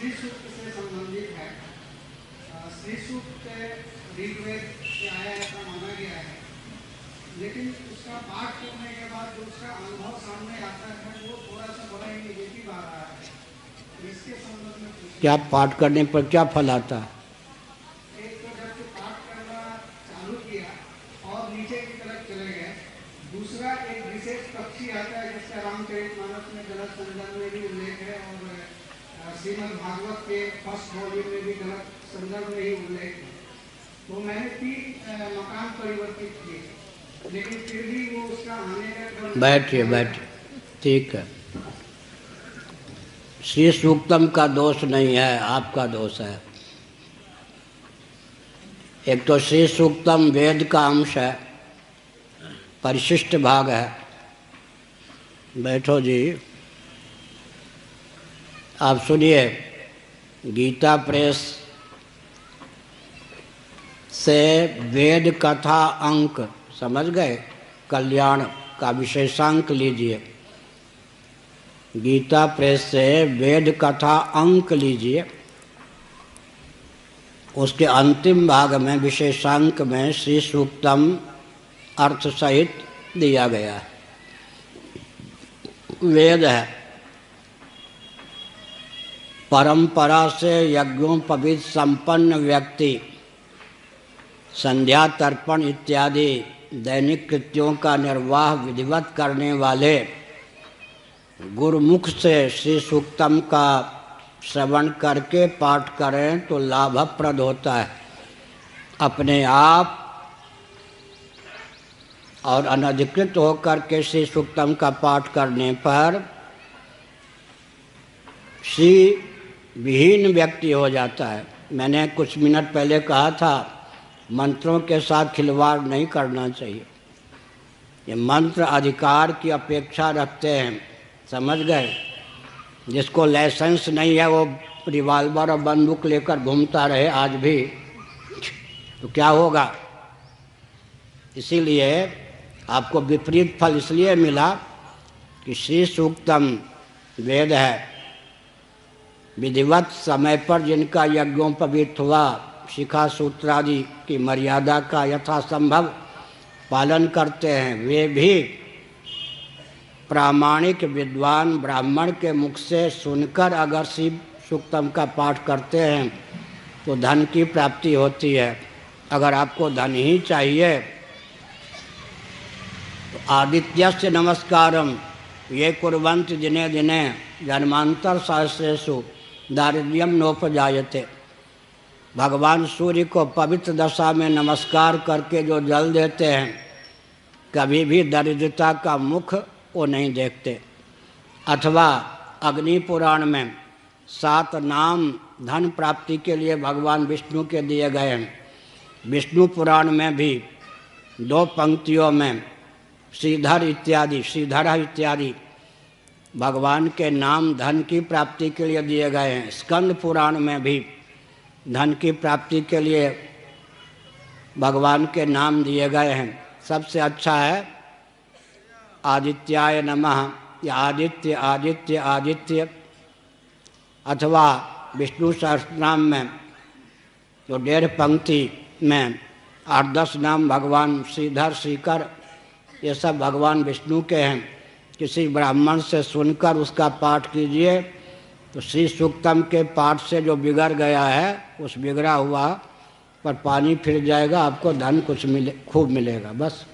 श्री सूक्त से संबंधित है। श्री सूक्त ऋग्वेद से आया ऐसा माना गया है, लेकिन उसका पाठ करने के बाद जो उसका अनुभव सामने आता है वो थोड़ा सा बड़ा ही नेगेटिव आ रहा है। इसके संबंध में क्या पाठ करने पर क्या फल आता है? एक तो जब से पाठ करना चालू किया और नीचे की तरफ चले गए, दूसरा एक विशेष पक्षी आता है जिसका रामचरितमानस में गलत संदर्भ में भी उल्लेख है और श्रीमद् भागवत के फर्स्ट वॉल्यूम में भी गलत संदर्भ में ही उल्लेख है। तो मैंने 3 मकान परिवर्तित किए, लेकिन फिर भी वो उसका आने का बैठिए, ठीक है। श्री सूक्तम का दोष नहीं है, आपका दोष है। एक तो श्री सूक्तम वेद का अंश है, परिशिष्ट भाग है। बैठो जी, आप सुनिए। गीता प्रेस से वेद कथा अंक, समझ गए? कल्याण का विशेषांक लीजिए। गीता प्रेस से वेद कथा अंक लीजिए। उसके अंतिम भाग में विशेषांक में श्री सूक्तम अर्थ सहित दिया गया है। वेद है, परंपरा से यज्ञोपवीत संपन्न व्यक्ति संध्या तर्पण इत्यादि दैनिक कृत्यों का निर्वाह विधिवत करने वाले गुरुमुख से श्री सूक्तम का श्रवण करके पाठ करें तो लाभप्रद होता है। अपने आप और अनधिकृत होकर के श्री सूक्तम का पाठ करने पर श्री विहीन व्यक्ति हो जाता है। मैंने कुछ मिनट पहले कहा था, मंत्रों के साथ खिलवाड़ नहीं करना चाहिए। ये मंत्र अधिकार की अपेक्षा रखते हैं, समझ गए? जिसको लाइसेंस नहीं है वो रिवाल्वर और बंदूक लेकर घूमता रहे आज भी, तो क्या होगा? इसीलिए आपको विपरीत फल इसलिए मिला कि श्री सूक्तम वेद है। विधिवत समय पर जिनका यज्ञोपवीत हुआ, शिखा सूत्रादि की मर्यादा का यथासंभव पालन करते हैं, वे भी प्रामाणिक विद्वान ब्राह्मण के मुख से सुनकर अगर शिव सूक्तम का पाठ करते हैं तो धन की प्राप्ति होती है। अगर आपको धन ही चाहिए तो आदित्यस्य नमस्कारम ये कुर्वन्ति दिने दिने जन्मांतर सहस्रेषु दारिद्र्यम नोपजायते। भगवान सूर्य को पवित्र दशा में नमस्कार करके जो जल देते हैं, कभी भी दरिद्रता का मुख वो नहीं देखते। अथवा अग्नि पुराण में 7 नाम धन प्राप्ति के लिए भगवान विष्णु के दिए गए हैं। विष्णु पुराण में भी 2 पंक्तियों में श्रीधर इत्यादि भगवान के नाम धन की प्राप्ति के लिए दिए गए हैं। स्कंद पुराण में भी धन की प्राप्ति के लिए भगवान के नाम दिए गए हैं। सबसे अच्छा है आदित्याय नमः या आदित्य आदित्य आदित्य, अथवा विष्णु सहस्रनाम में जो 1.5 पंक्ति में 8-10 नाम भगवान श्रीधर श्रीकर ये सब भगवान विष्णु के हैं। किसी ब्राह्मण से सुनकर उसका पाठ कीजिए तो श्री सूक्तम के पाठ से जो बिगड़ गया है उस बिगड़ा हुआ पर पानी फिर जाएगा, आपको धन खूब मिलेगा। बस।